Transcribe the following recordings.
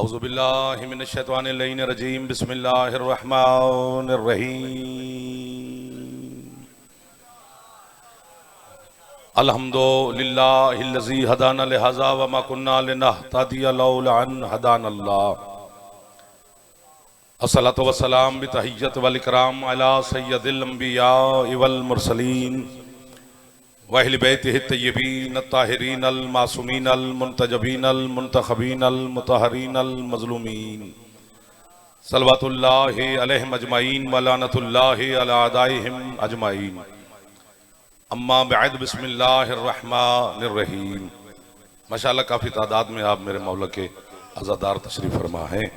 औज़ुबिल्लाहि मिनश्शैतानिर्रजीम बिस्मिल्लाहिर्रहमानिर्रहीम अल्हम्दुलिल्लाहिल्लज़ी हदाना लिहाज़ा व मा कुन्ना लिनहतदिया लौला अन हदानल्लाह अस्सलातु वस्सलाम बितहिय्यत वल इकराम अला सय्यदिल अंबिया वल मुरसलीन व अहलि बैतिहि तय्यबीन अत्ताहिरीन अल मासूमीन अल मुंतजबीन अल मुंतखबीन अल मुतहरीन अल मज़लूमीन सल्लवातुल्लाहि अलैहिम अजमाइन व लानतुल्लाहि अला अदाइहिम अजमाइन अम्मा बअद बिस्मिल्लाहिर्रहमानिर्रहीम। माशाअल्लाह काफ़ी तादाद में आप मेरे मौला के अज़ादार तशरीफ़ फरमा हैं।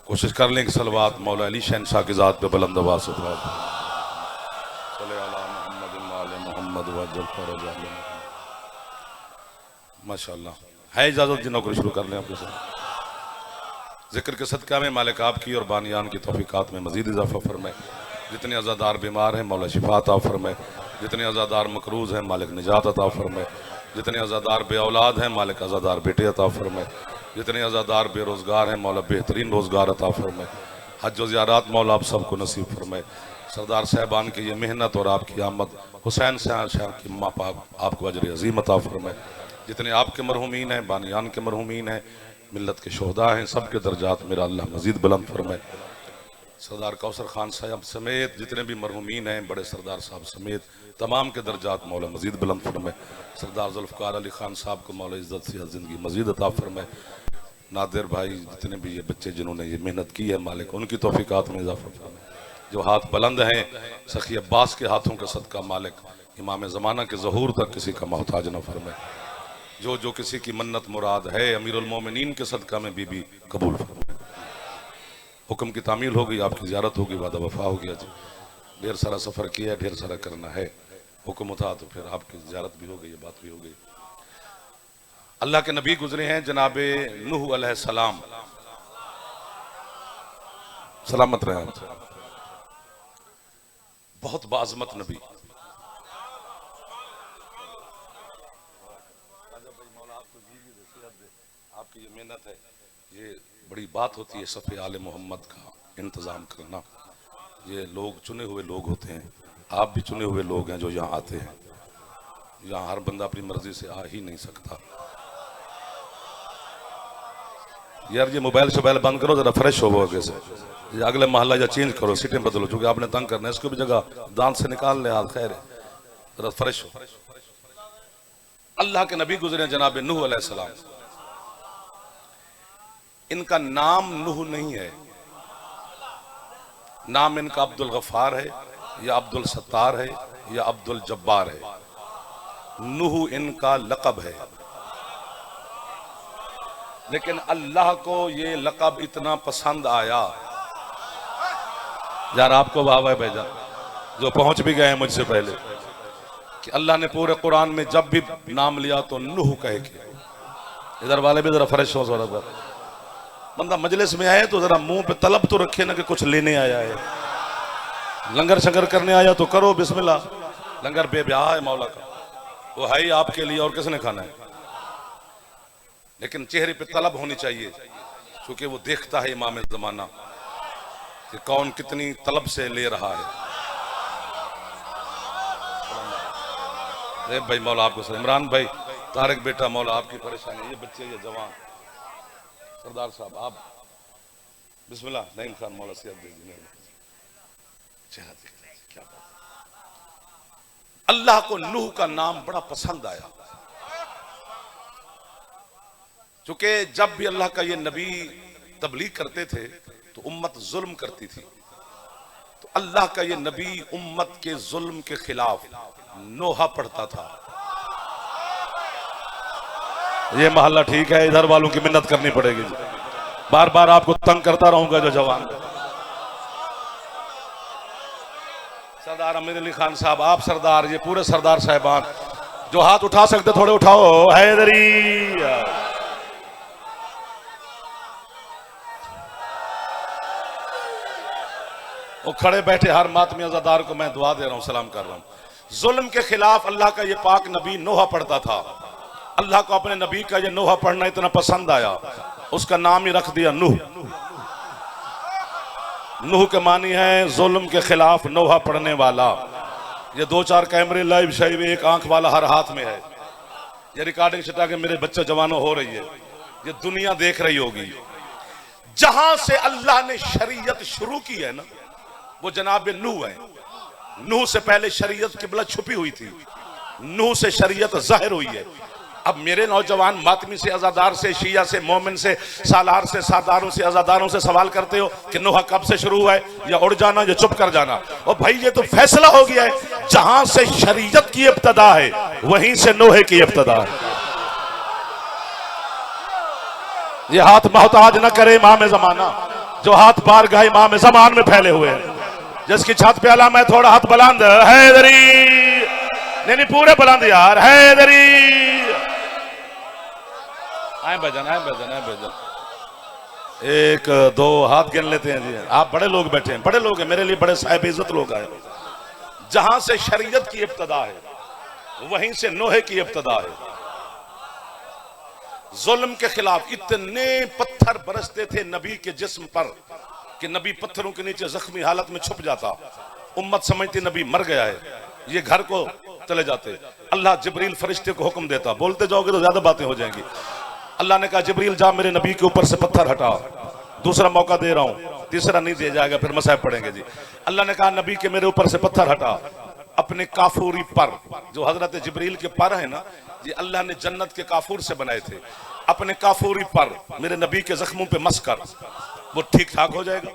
कोशिश कर लें कि सलवात मौला अली शहंशाह की ज़ात पे बुलंद आवाज़ से माशाअल्लाह है इजाज़त जी नौकरी शुरू कर लें आपके साथ। जिक्र के सदका में मालिक आपकी और बानियान की तौफीकात में मज़ीद इजाफ़ा फरमाए। जितने अज़ादार बीमार हैं मौला शिफा अता फरमाए। जितने अज़ादार मकरूज़ हैं मालिक निजात अता फरमाए। जितने अज़ादार बे औलाद हैं मालिक अज़ादार बेटे अता फरमाए। जितने अज़ादार बेरोज़गार हैं मौला बेहतरीन रोज़गार अता फरमाए। हज व ज़ियारत मौला आप सबको नसीब फरमाए। सरदार साहबान की ये मेहनत और आपकी आमद हुसैन शाह की माँ बाप आपको अजर अज़ीम अता फरमाए। जितने आपके मरहूमीन हैं बानियान के मरहूमीन हैं मिल्लत के शोहदा हैं सबके दर्जात मेरा अल्लाह मज़ीद बुलंद फरमाए। सरदार कौसर खान साहब समेत जितने भी मरहूमीन हैं बड़े सरदार साहब समेत तमाम के दर्जात मौला मज़ीद बुलंद फरमाए। सरदार जुल्फ़कार अली खान साहब को मौला इज़्ज़त से ज़िंदगी मज़ीद अता फरमाए। नादिर भाई जितने भी ये बच्चे जिन्होंने ये मेहनत की है मालिक उनकी तौफीकात में इजाफ़ा फरमाए। जो हाथ बुलंद हैं सखी अब्बास के हाथों का सदका मालिक इमाम ज़माना के ज़हूर तक किसी का मोहताज न फरमाए। जो जो किसी की मन्नत मुराद है अमीरुल मोमिनीन के सदका में बीबी कबूल फरमाए। हुक्म की तामील हो गई आपकी ज़ियारत होगी वादा वफा हो गया जी। ढेर सारा सफ़र किया ढेर सारा करना है हुक्म था तो फिर आपकी ज़ियारत भी हो गई बात भी हो गई। अल्लाह के नबी गुजरे हैं जनाबे नूह अलैहिस्सलाम सलामत रहे आप। बहुत बाज़मत नबी आपकी ये मेहनत है ये बड़ी बात होती है। सफ़े आले मोहम्मद का इंतज़ाम करना ये लोग चुने हुए लोग होते हैं। आप भी चुने हुए लोग हैं जो यहाँ आते हैं। यहाँ हर बंदा अपनी मर्जी से आ ही नहीं सकता। यार ये मोबाइल शोबाइल बंद करो जरा फ्रेश हो गए से ये अगले महल्ला या चेंज करो सीटें बदलो चूंकि आपने तंग करना है इसको भी जगह दांत से निकाल ले हाल खैर है जरा फ्रेश हो। अल्लाह के नबी गुजरे जनाब नूह अलैहिस्सलाम। इनका नाम नूह नहीं है नाम इनका अब्दुल गफ्फार है या अब्दुल सत्तार है या अब्दुल जब्बार है। नूह इनका लक़ब है लेकिन अल्लाह को ये लक़ब इतना पसंद आया यार आपको वाह भेजा जो पहुंच भी गए हैं मुझसे पहले कि अल्लाह ने पूरे कुरान में जब भी नाम लिया तो नूह कह के। इधर वाले भी जरा फ्रेश हो जरा बंदा मजलिस में आए तो जरा मुंह पे तलब तो रखे ना कि कुछ लेने आया है। लंगर शंगर करने आया तो करो बिस्मिल्लाह। लंगर बेब्याह है मौला का वो है ही आपके लिए और किसने खाना है। लेकिन चेहरे पे तलब होनी चाहिए क्योंकि वो देखता है इमाम ज़माना कि कौन कितनी तलब से ले रहा है। भाई मौला आपको सर इमरान भाई तारिक बेटा मौला आपकी परेशानी ये बच्चे ये जवान सरदार साहब आप बिस्मिल्लाह नईम खान मौला से क्या बात। अल्लाह को नूह का नाम बड़ा पसंद आया क्योंकि जब भी अल्लाह का ये नबी तबलीग करते थे तो उम्मत जुल्म करती थी तो अल्लाह का ये नबी उम्मत के जुल्म के खिलाफ नोहा पढ़ता था। ये महल्ला ठीक है इधर वालों की मिन्नत करनी पड़ेगी बार बार आपको तंग करता रहूंगा जो जवान। सरदार अमीर अली खान साहब आप सरदार ये पूरे सरदार साहबान जो हाथ उठा सकते थोड़े उठाओ हैदरी। वो खड़े बैठे हर मातमी अज़ादार को मैं दुआ दे रहा हूं सलाम कर रहा हूं। जुल्म के खिलाफ अल्लाह का ये पाक नबी नोहा पढ़ता था। अल्लाह को अपने नबी का ये नोहा पढ़ना इतना पसंद आया, उसका नाम ही रख दिया नूह। नूह के मानी है जुल्म के खिलाफ नोहा पढ़ने वाला। ये 2-4 कैमरे लाइव शाइव एक आंख वाला हर हाथ में है। ये रिकॉर्डिंग छटा के मेरे बच्चे जवानों हो रही है, ये दुनिया देख रही होगी। जहां से अल्लाह ने शरीयत शुरू की है ना, वो जनाब नूह है। नूह से पहले शरीयत किबला छुपी हुई थी, नूह से शरीयत जाहिर हुई है। अब मेरे नौजवान मातमी से, अजादार से, शिया से, मोमिन से, सालार से, सादारों से, अजादारों से सवाल करते हो कि नूह कब से शुरू हुआ है, या उड़ जाना या चुप कर जाना। और भाई ये तो फैसला हो गया है, जहां से शरीयत की इब्तदा है वहीं से नूह की इब्तदा है। ये हाथ मोहताज न करे इमाम जमाना, जो हाथ बार गए इमाम जमान में फैले हुए हैं। जिसकी छत पे अला मैं थोड़ा हाथ बुलंद हैदरी, नहीं पूरे बुलंद यार हैदरी। आए भजन, आए भजन, आए भजन। 1 2 हाथ गिन लेते हैं जी। आप बड़े लोग बैठे हैं, बड़े लोग हैं, मेरे लिए बड़े साहिब इज्जत लोग आए। जहां से शरीयत की इब्तदा है वहीं से नूह की इब्तदा है। जुल्म के खिलाफ इतने पत्थर बरसते थे नबी के जिस्म पर कि नबी पत्थरों के नीचे जख्मी हालत में छुप जाता। उम्मत समझती नबी मर गया है, ये घर को चले जाते। अल्लाह जिब्रील फरिश्ते को हुक्म देता, बोलते जाओगे तो ज्यादा बातें हो जाएंगी। अल्लाह ने कहा जिब्रील जा मेरे नबी के ऊपर से पत्थर हटा, दूसरा मौका दे रहा हूं, तीसरा नहीं दिया जाएगा, फिर मसाइब पड़ेंगे जी। अल्लाह ने कहा नबी के मेरे ऊपर से पत्थर हटा। अपने काफूरी पर, जो हजरत जिब्रील के पर है ना, ये अल्लाह ने जन्नत के काफूर से बनाए थे। अपने काफूरी पर मेरे नबी के जख्मों पे मस कर, वो ठीक ठाक हो जाएगा,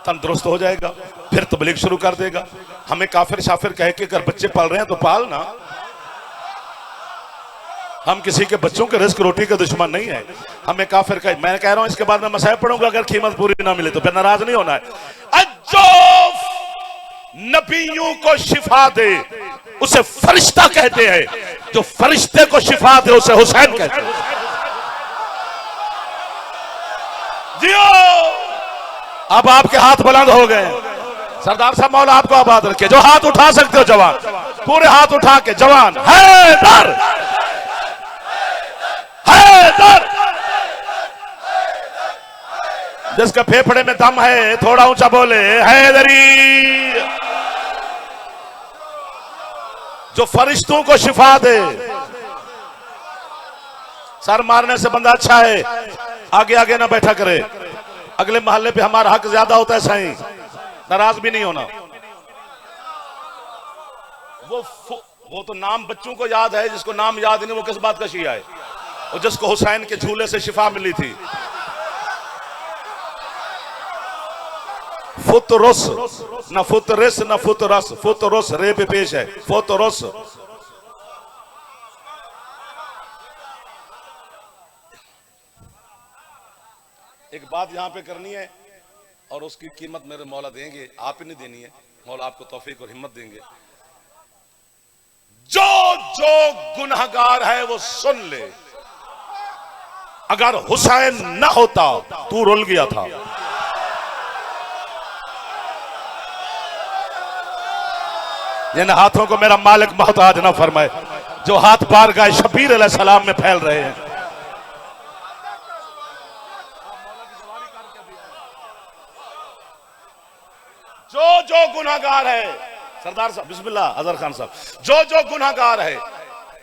तंदुरुस्त हो जाएगा, फिर तबलीग शुरू कर देगा। हमें काफिर शाफिर कह के अगर बच्चे पाल रहे हैं तो पाल ना, हम किसी के बच्चों के रिस्क रोटी का दुश्मन नहीं है। हमें काफिर का, मैं कह रहा हूं इसके बाद मैं मसाइब पढ़ूंगा, अगर कीमत पूरी ना मिले तो फिर नाराज नहीं होना है। जो नबियों को शिफा दे उसे फरिश्ता कहते हैं, जो फरिश्ते को शिफा दे उसे हुसैन कहते हैं। जियो, अब आपके हाथ बुलंद हो गए। सरदार साहब मौला आपको आबाद रखे। जो हाथ उठा सकते हो जवान, पूरे हाथ उठा के जवान हैदर हैदर। जिसका फेफड़े में दम है थोड़ा ऊंचा बोले हैदरी। जो फरिश्तों को शिफा दे। सर मारने से बंदा अच्छा है, आगे आगे ना बैठा करे। अगले मोहल्ले पे हमारा हक ज्यादा होता है साईं, नाराज भी नहीं होना। वो तो नाम बच्चों को याद है, जिसको नाम याद नहीं वो किस बात का शिया है। और जिसको हुसैन के झूले से शिफा मिली थी। फुतरुस न फुतरिस न फुतरस, फुतरुस रे पे पेश है, फुतरुस। एक बात यहां पे करनी है और उसकी कीमत मेरे मौला देंगे, आप ही नहीं देनी है, मौला आपको तौफीक और हिम्मत देंगे। जो जो गुनहगार है वो सुन ले, अगर हुसैन न होता तू रुल गया था। जिन हाथों को मेरा मालिक मोहताज ना फरमाए, जो हाथ पार गए शबीर अलैहिस्सलाम में फैल रहे हैं। जो जो गुनाहगार है, सरदार साहब बिस्मिल्लाह, अजहर खान साहब, जो जो गुनाहगार है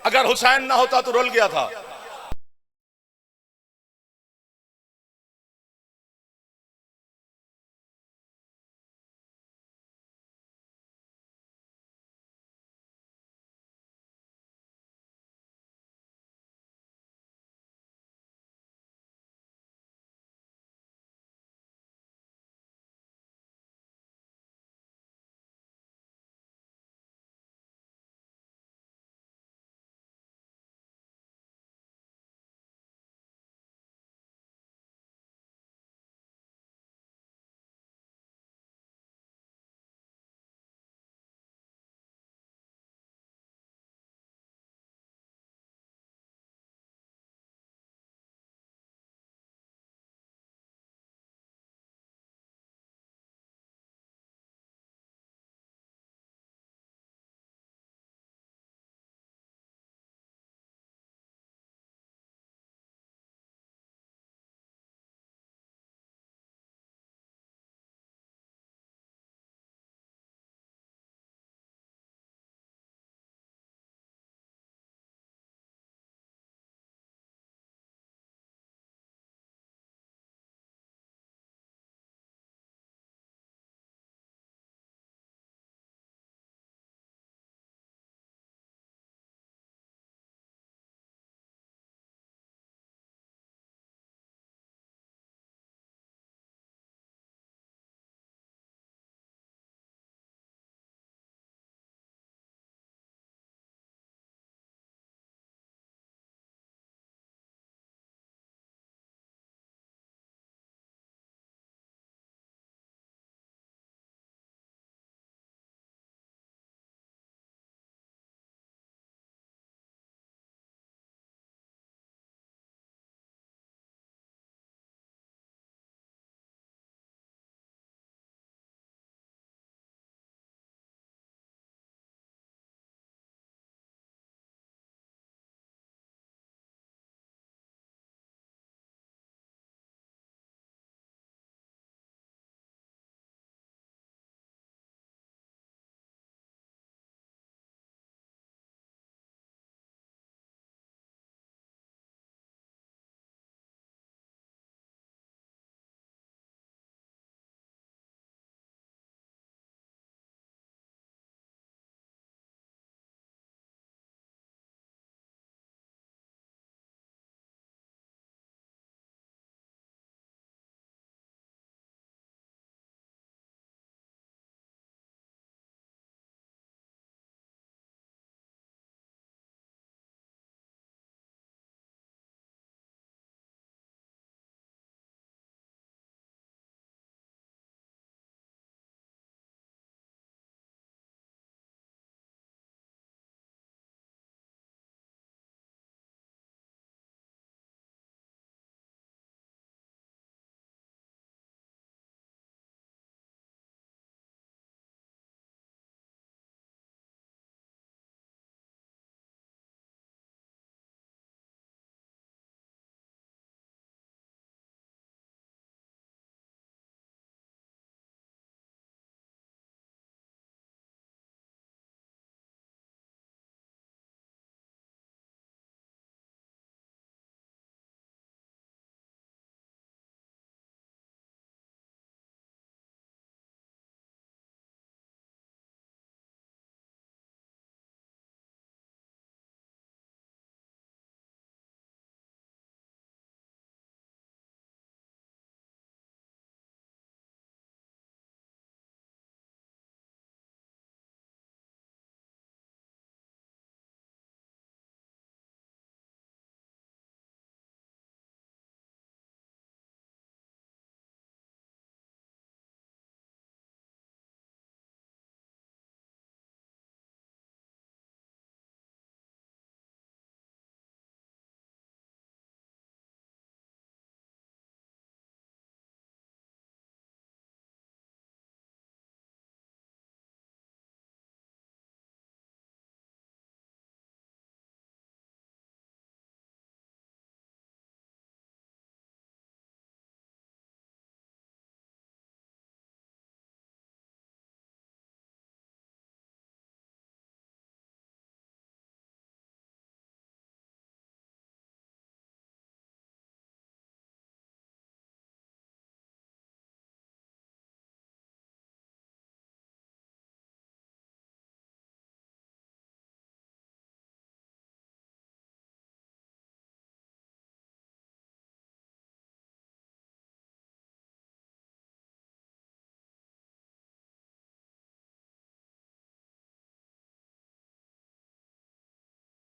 अगर हुसैन ना होता तो रुल गया था।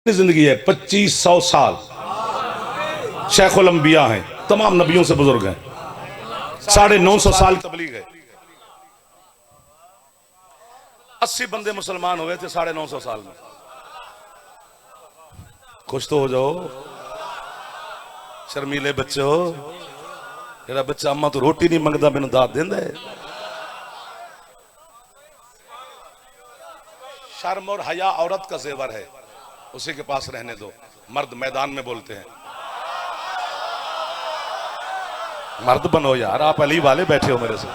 जिंदगी है 2500 साल। शेखुल अंबिया हैं, तमाम नबियों से बुजुर्ग हैं। 950 साल तबलीग है। 80 बंदे मुसलमान हुए थे 950 साल में। खुश तो हो जाओ शर्मीले बच्चे हो। जेड़ा बच्चा अम्मा तो रोटी नहीं मंगता मैनू दाद देंदा है। शर्म और हया औरत का जेवर है, उसी के पास रहने दो। मर्द मैदान में बोलते हैं। मर्द बनो यार, आप अली वाले बैठे हो मेरे से,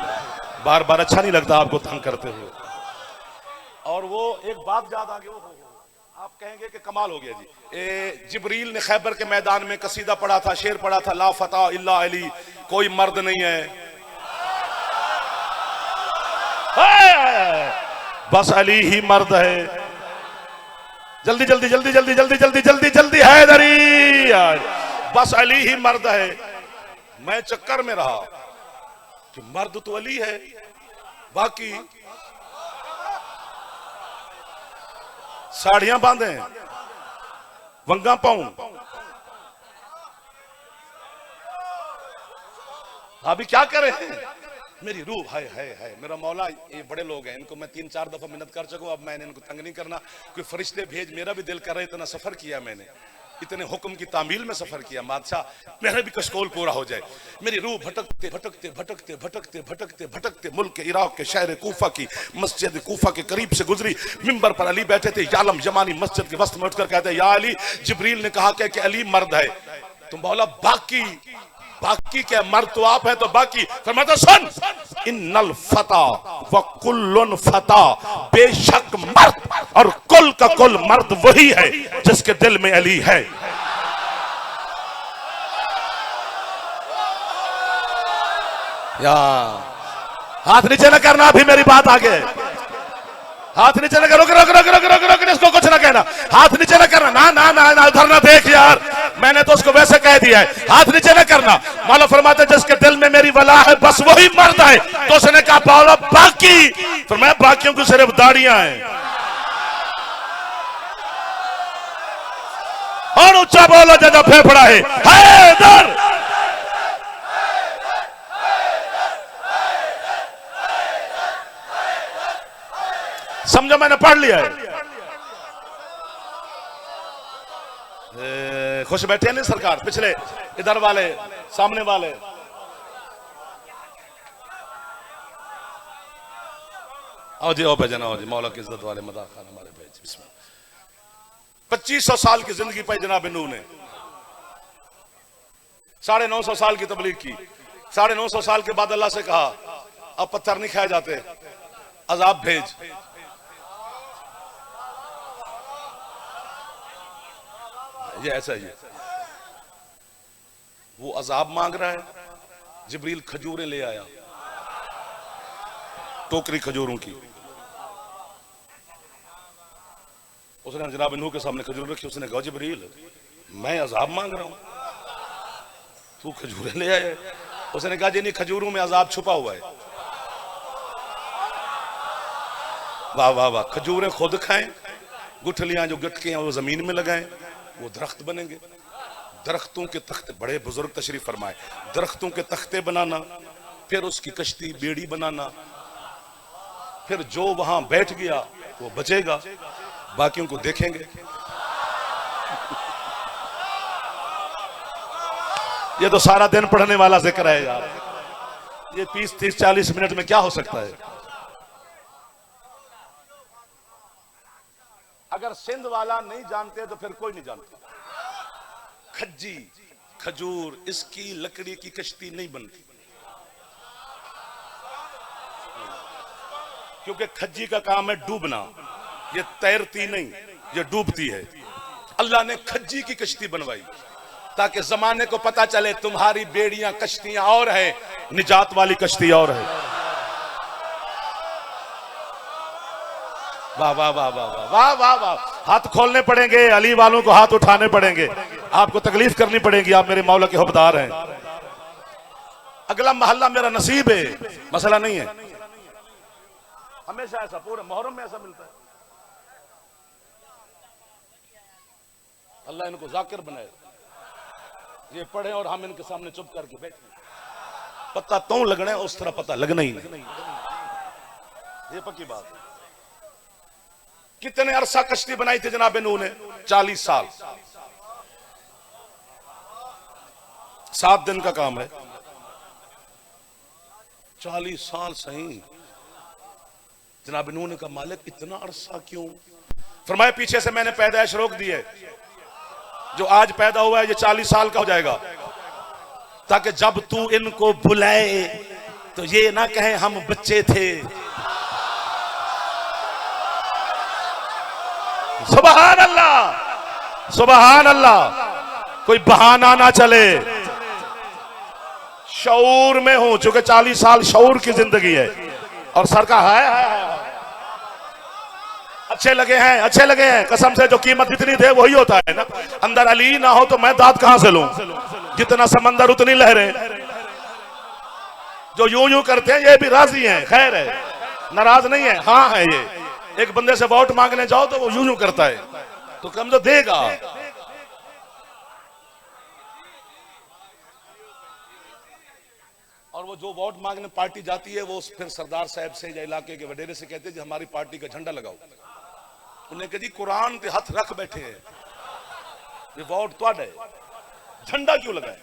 बार बार अच्छा नहीं लगता आपको तंग करते हुए। और वो एक बात याद आ गई, आप कहेंगे कि कमाल हो गया जी। जिब्रील ने खैबर के मैदान में कसीदा पढ़ा था, शेर पढ़ा था, ला फता इल्ला अली, कोई मर्द नहीं है बस अली ही मर्द है। जल्दी जल्दी जल्दी जल्दी जल्दी जल्दी जल्दी जल्दी हैदरी, बस अली ही मर्द है। मैं चक्कर में रहा कि मर्द तो अली है, बाकी साड़ियां बांधे, वंगा पाऊं। अभी क्या करे मेरी रूह है मेरा मौला। ये बड़े लोग हैं, इनको मैं 3-4 दफा मिन्नत कर चुका हूं, अब मैंने इनको तंग नहीं करना। कोई फरिश्ते भेज, मेरा भी दिल कर रहा है, इतना सफर किया मैंने, इतने हुक्म की तामील में सफर किया, बादशाह मेरा भी कशकोल पूरा हो जाए। मेरी रूह भटकते भटकते भटकते भटकते भटकते भटकते मुल्क के इराक के शहर कूफा की मस्जिद कूफा के करीब से गुजरी। मिंबर पर अली बैठे थे, यालम यमानी मस्जिद के वस्त में उठकर कहते, या अली, जिब्रील ने कहा कि अली मर्द है। तुम बोला बाकी बाकी क्या, मर्द तो आप है तो बाकी। फरमाता सुन, इन्नल फता व कुल्लुन फता, बेशक मर्द और कुल का कुल मर्द वही है जिसके दिल में अली है। या हाथ नीचे न करना, अभी मेरी बात आगे। हाथ नीचे न करो, रोक रोक रोक रोक रोक, इसको कुछ ना कहना। हाथ नीचे न करना, ना ना ना ना, उधर ना देख यार, मैंने तो उसको वैसे कह दिया है। हाथ नीचे न करना। मौला फरमाते जिसके दिल में मेरी वला है बस वही मर्द है। तो उसने कहा मौला बाकी, फरमाया बाकियों की सिर्फ दाढ़ियां हैं। और ऊंचा बोलो जब फेफड़ा है हैदर। समझो मैंने पढ़ लिया है। खुश बैठे नहीं सरकार, पिछले इधर वाले सामने वाले। आओ जी, आओ भजन, आओ जी, मौला की इज्जत वाले मदा खान हमारे भेज। बिस्मिल्लाह। 2500 साल की जिंदगी पाई जनाब नूह ने, 950 साल की तबलीग की। 950 साल के बाद अल्लाह से कहा अब पत्थर नहीं खाए जाते, अजाब भेज। ये ऐसा ही है, वो अजाब मांग रहा है, जिब्रील खजूरें ले आया, टोकरी खजूरों की। उसने जनाब नूह के सामने खजूर रखी। उसने कहा जिब्रील मैं अजाब मांग रहा हूं, तू खजूरें ले आया। उसने कहा जी नहीं, खजूरों में अजाब छुपा हुआ है। वाह वाह वाह, खजूरें खुद खाएं, गुठलियां जो गटके हैं वो जमीन में लगाएं, वो दरख्त बनेंगे। दरख्तों के तख्ते, बड़े बुजुर्ग तशरीफ फरमाए, दरख्तों के तख्ते बनाना, फिर उसकी कश्ती बेड़ी बनाना, फिर जो वहां बैठ गया वो बचेगा, बाकियों को देखेंगे। ये तो सारा दिन पढ़ने वाला जिक्र है यार, ये 30-40 मिनट में क्या हो सकता है। अगर सिंध वाला नहीं जानते तो फिर कोई नहीं जानता। खज्जी खजूर, इसकी लकड़ी की कश्ती नहीं बनती, क्योंकि खज्जी का काम है डूबना, ये तैरती नहीं, ये डूबती है। अल्लाह ने खज्जी की कश्ती बनवाई ताकि जमाने को पता चले तुम्हारी बेड़ियां कश्तियां और है, निजात वाली कश्ती और है। वाह वाह वाह वाह वाह वाह वाह। हाथ खोलने पड़ेंगे, अली वालों को हाथ उठाने पड़ेंगे, आपको तकलीफ करनी पड़ेगी, आप मेरे मौला के हुक्मदार हैं। अगला महल्ला मेरा नसीब है, मसला नहीं है। हमेशा ऐसा, पूरे मुहर्रम में ऐसा मिलता है। अल्लाह इनको जाकिर बनाए, ये पढ़े और हम इनके सामने चुप करके बैठे। पता तो लगना है, उस तरह पता लगना ही नहीं, ये पक्की बात है। कितने अरसा कश्ती बनाई थी जनाब नूह ने? 40 साल, 7 दिन का काम है। 40 साल सही। जनाब नूह ने कहा मालिक इतना अरसा क्यों? फरमाया पीछे से मैंने पैदाइश रोक दी है, जो आज पैदा हुआ है ये 40 साल का हो जाएगा, ताकि जब तू इनको बुलाए तो ये ना कहे हम बच्चे थे। सुभान अल्लाह, सुभान अल्लाह। कोई बहाना ना चले, शऊर में हूं, चूंकि 40 साल शऊर की जिंदगी है। और सरकार है अच्छे लगे हैं, अच्छे लगे हैं, कसम से जो कीमत इतनी दे वही होता है ना। अंदर अली ना हो तो मैं दाद कहां से लूं? जितना समंदर उतनी लहरें। जो यूं यूं करते हैं ये भी राजी हैं, खैर है, नाराज नहीं है। हाँ है, ये एक बंदे से वोट मांगने जाओ तो वो यूं यूं करता है, तो कम तो देगा। और वो जो वोट मांगने पार्टी जाती है वो फिर सरदार साहब से या इलाके के वडेरे से कहते हैं जी हमारी पार्टी का झंडा लगाओ। उन्हें कहा जी कुरान के हाथ रख बैठे हैं, ये वोट तो है, झंडा क्यों लगाए?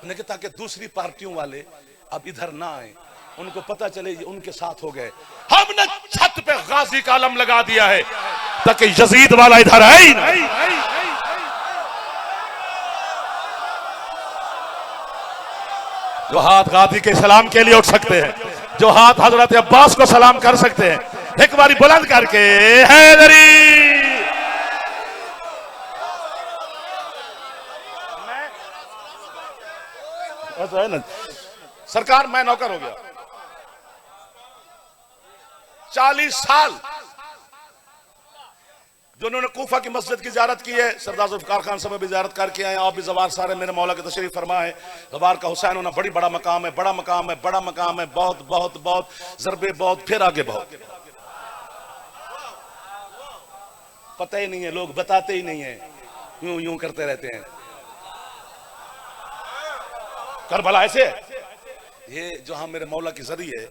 उन्हें कहा ताकि दूसरी पार्टियों वाले अब इधर ना आए, उनको पता चले ये उनके साथ हो गए। हमने छत पे गाजी का आलम लगा दिया है ताकि यजीद वाला इधर आए ही नहीं। जो हाथ गाजी के सलाम के लिए उठ सकते हैं, जो हाथ हजरत अब्बास को सलाम कर सकते हैं, एक बारी बुलंद करके हैदरी। ऐसा है ना सरकार, मैं नौकर हो गया 40 साल। जो उन्होंने कूफा की मस्जिद की ज़ियारत की है, सरदार जुल्फ़िकार खान साहब भी ज़ियारत करके आए। आप भी ज़वार सारे मेरे मौला के तशरीफ फरमा है। ज़वार का हुसैन होना बड़ी बड़ा मकाम है, बड़ा मकाम है, बड़ा मकाम है, बहुत बहुत बहुत ज़रबे बहुत, फिर आगे बहुत। पता ही नहीं है, लोग बताते ही नहीं है, यूं यूं करते रहते हैं। करबला ऐसे ये जो हम मेरे मौला के जरिए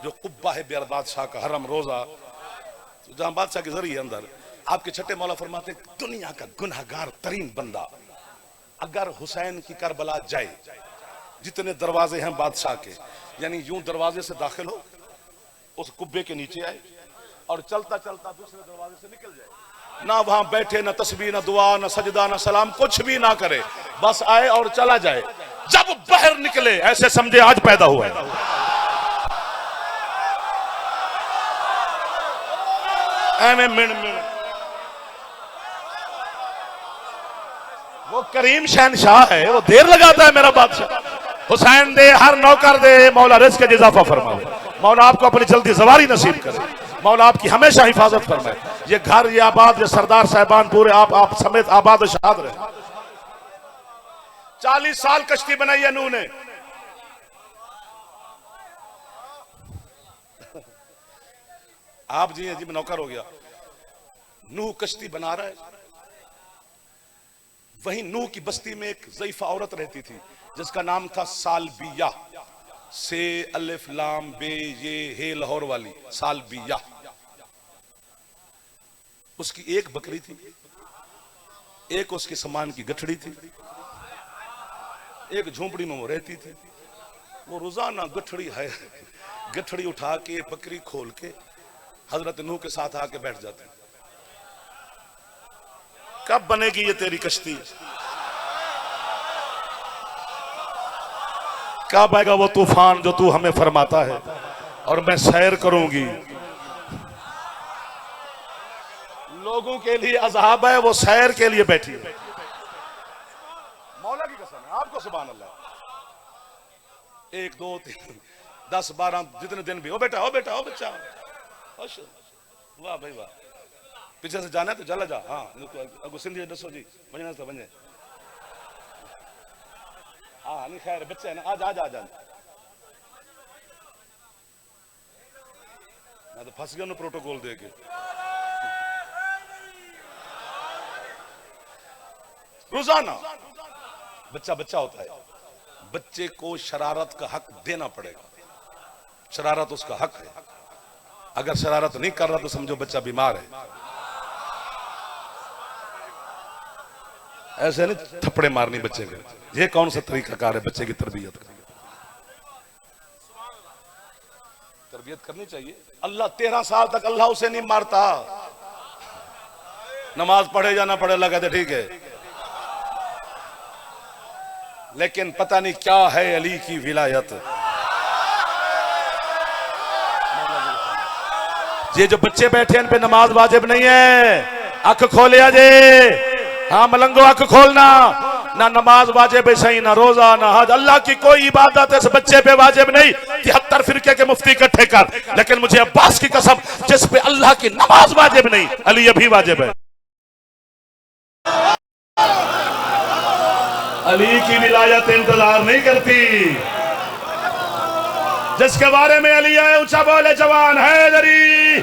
जो कुब्बा है बेर बादशाह का हरम रोजा, जहां बादशाह के जरिए अंदर आपके छठे मौला फरमाते दुनिया का गुनहगार तरीन बंदा अगर हुसैन की करबला जाए, जितने दरवाजे हैं बादशाह के, यानी यूं दरवाजे से दाखिल हो, उस कुब्बे के नीचे आए और चलता चलता दूसरे दरवाजे से निकल जाए, ना वहां बैठे, ना तस्बीह, ना दुआ, ना सजदा, ना सलाम, कुछ भी ना करे, बस आए और चला जाए। जब बाहर निकले ऐसे समझे आज पैदा हुआ है। वो करीम शहनशाह है, वो देर लगाता है मेरा बादशाह। हुसैन दे हर नौकर दे, मौला रिज़्क़ में इजाफा फरमाए, मौला आपको अपनी जल्दी सवारी नसीब करे, मौला आपकी हमेशा हिफाजत फरमाए। ये घर, ये आबाद, ये सरदार साहबान पूरे आप समेत आबाद शाद रहे। 40 साल कश्ती बनाई है नूह ने। आप जी हैं जी, मैं नौकर हो गया। नूह कश्ती बना रहा है, वहीं नूह की बस्ती में एक ज़ईफ़ा औरत रहती थी जिसका नाम था सालबिया, से अलिफ लाम बे ये हे लाहौर वाली सालबिया। उसकी एक बकरी थी, एक उसके सामान की गठड़ी थी, एक झोंपड़ी में वो रहती थी। वो रोजाना गठड़ी उठा के बकरी खोल के हजरत नूह के साथ आके बैठ जाते हैं। कब बनेगी ये तेरी कश्ती? कब आएगा वो तूफान जो तू हमें फरमाता है और मैं सैर करूंगी? लोगों के लिए अज़ाब है, वो सैर के लिए बैठी है। मौला की कसम है आपको, सुभान अल्लाह। 1 2 3 10 12 जितने दिन भी हो बेटा, हो बेटा, हो बच्चा, वाह भाई वाह। पीछे से जाना है तो चला जा। हाँ अगो सिंधी दसो जी, वञण तो वञे। हाँ नहीं खैर बच्चे है ना, आज आज आज मैं तो फंस गया ना प्रोटोकॉल दे के। रोजाना बच्चा बच्चा होता है, बच्चे को शरारत का हक देना पड़ेगा। शरारत उसका हक है, अगर शरारत नहीं कर रहा तो समझो बच्चा बीमार है। ऐसे नहीं थप्पड़े मारनी बच्चे को, ये कौन सा तरीका कार है बच्चे की तरबियत का? तरबियत करनी चाहिए। अल्लाह 13 साल तक अल्लाह उसे नहीं मारता, नमाज पढ़े या ना पढ़े अल्लाह कहते ठीक है। लेकिन पता नहीं क्या है अली की विलायत। ये जो बच्चे बैठे इन पे नमाज वाजिब नहीं है, अख खोले आजे। हाँ मलंगो अख खोलना, ना नमाज वाजिब है सही, ना रोजा ना हज, अल्लाह की कोई इबादत इस बच्चे पे वाजिब नहीं। 73 फिरके के मुफ्ती इकट्ठे कर, लेकिन मुझे अब्बास की कसम जिस पे अल्लाह की नमाज वाजिब नहीं, अली अभी वाजिब है। अली की विलायत इंतजार नहीं करती। जिसके बारे में अली आए ऊंचा बोले जवान हैदरी।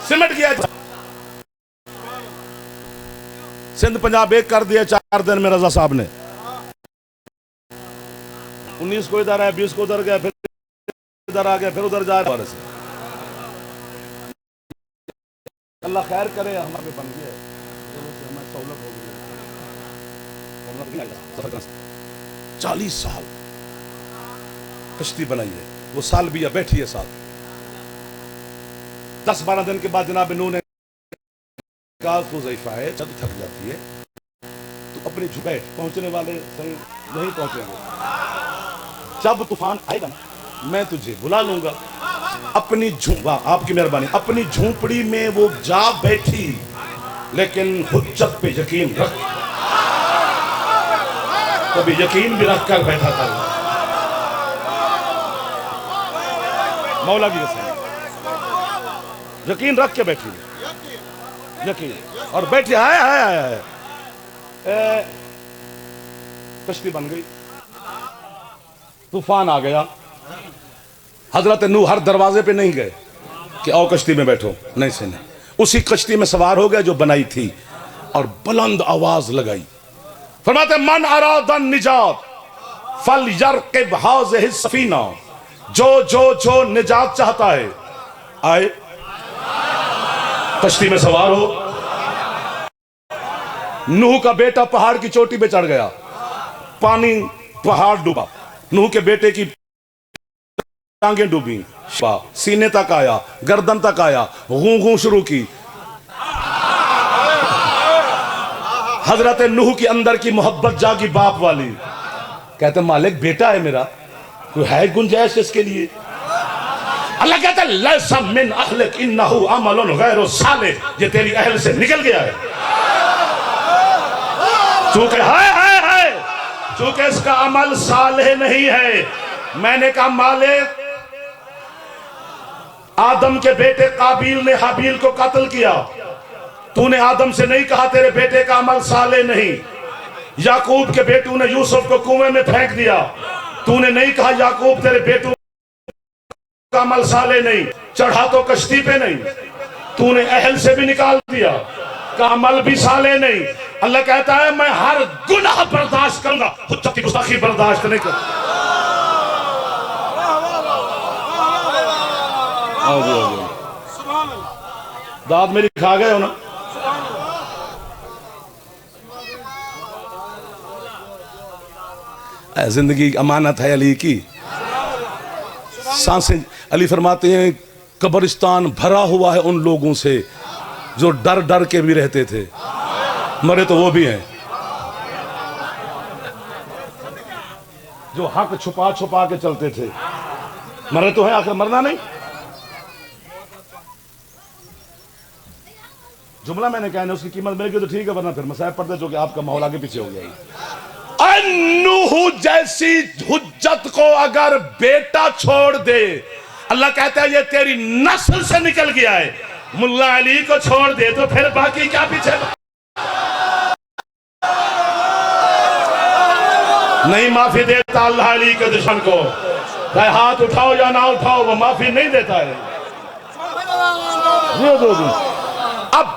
सिमट गया, सिंध पंजाब एक कर दिया 4 दिन में रजा साहब ने। 19 को इधर है, 20 को उधर गया, फिर इधर आ गया, फिर उधर जा रहा है। अल्लाह खैर करे, हमारे बन गया हमें सहूलत हो गई। 40 साल कश्ती बनाई है, वो साल भी या बैठी है साथ। 10-12 दिन के बाद जनाब नूह ने कहा तो ज़ईफ़ा है, जब थक जाती है तो अपनी बैठ, पहुंचने वाले सही नहीं पहुंचेंगे। जब तूफान आएगा ना मैं तुझे बुला लूंगा। अपनी आपकी मेहरबानी, अपनी झोंपड़ी में वो जा बैठी, लेकिन हुज्जत पे यकीन रख, कभी यकीन भी रख कर बैठा था मौला की कसम, यकीन रख के बैठी, यकीन और बैठी। आया कश्ती बन गई, तूफान आ गया। हजरत नूह हर दरवाजे पे नहीं गए कि आओ कश्ती में बैठो, नहीं से नहीं, उसी कश्ती में सवार हो गए जो बनाई थी और बुलंद आवाज लगाई। फरमाते मन अरादन निजात फल यरकिब हाज़िहि सफीना, जो जो जो निजात चाहता है आए कश्ती में सवार हो। नूह का बेटा पहाड़ की चोटी पे चढ़ गया, पानी पहाड़ डूबा, नूह के बेटे की टांगें डूबी, सीने तक आया, गर्दन तक आया, गूं गूं शुरू की। हजरत नूह के अंदर की मोहब्बत जागी बाप वाली, कहते मालिक बेटा है मेरा, कोई है गुंजाइश इसके लिए? अल्लाह कहता है लैसा मिन अहलिक इन्नहु अमलुन गैरु सालिह, ये तेरी अहल से निकल गया है। चूंकि है चूंकि इसका अमल सालेह नहीं है। मैंने कहा मालिक, आदम के बेटे काबिल ने हाबिल को कत्ल किया, तूने आदम से नहीं कहा तेरे बेटे का अमल साले नहीं। याकूब के बेटू ने यूसुफ को कुएं में फेंक दिया, तूने नहीं कहा याकूब तेरे बेटू का अमल साले नहीं। चढ़ा तो कश्ती पे नहीं, तूने अहल से भी निकाल दिया, का अमल भी साले नहीं। अल्लाह कहता है मैं हर गुनाह बर्दाश्त करूंगा, हुज्जत की गुस्ताखी बर्दाश्त नहीं कर। दाद मेरी खा गए हो ना? जिंदगी अमानत है अली की, सांसें। अली फरमाते हैं कब्रिस्तान भरा हुआ है उन लोगों से जो डर डर के भी रहते थे, मरे तो वो भी हैं, जो हक छुपा छुपा के चलते थे, मरे तो है, आखिर मरना नहीं। जुमला मैंने कहना उसकी कीमत मिलेगी तो ठीक है, वरना फिर मसाइब पड़ते जो कि आपका माहौल आगे पीछे हो गया। नूह जैसी हुज्जत को अगर बेटा छोड़ दे, अल्लाह कहता है ये तेरी नस्ल से निकल गया है। मुल्ला अली को छोड़ दे तो फिर बाकी क्या पीछे नहीं माफी देता अल्लाह अली के दुश्मन को, चाहे हाथ उठाओ या ना उठाओ वो माफी नहीं देता है। अब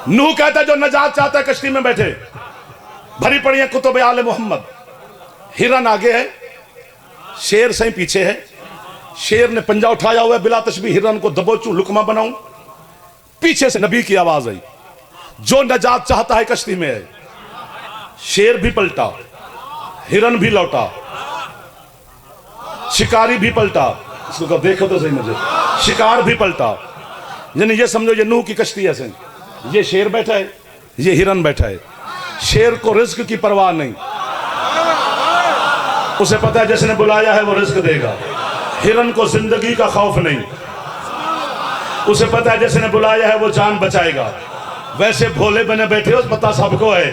नूह कहता है जो नजात चाहता है कश्ती में बैठे, भरी पड़ी है कुतुब आले मोहम्मद। हिरन आगे है, शेर सही पीछे है। शेर ने पंजा उठाया हुआ है, बिला तशबीह हिरन को दबोचूं, लुकमा बनाऊं। पीछे से नबी की आवाज आई, जो नजात चाहता है कश्ती में है। शेर भी पलटा, हिरन भी लौटा, शिकारी भी पलटा। इसको देखो तो सही मुझे, शिकार भी पलटा। यानी ये समझो ये नूह की कश्ती है। ये शेर बैठा है, ये हिरन बैठा है। शेर को रिस्क की परवाह नहीं, उसे पता है जिसने बुलाया है वो रिस्क देगा। हिरन को जिंदगी का खौफ नहीं, उसे पता है जिसने बुलाया है वो जान बचाएगा। वैसे भोले बने बैठे हो, पता सबको है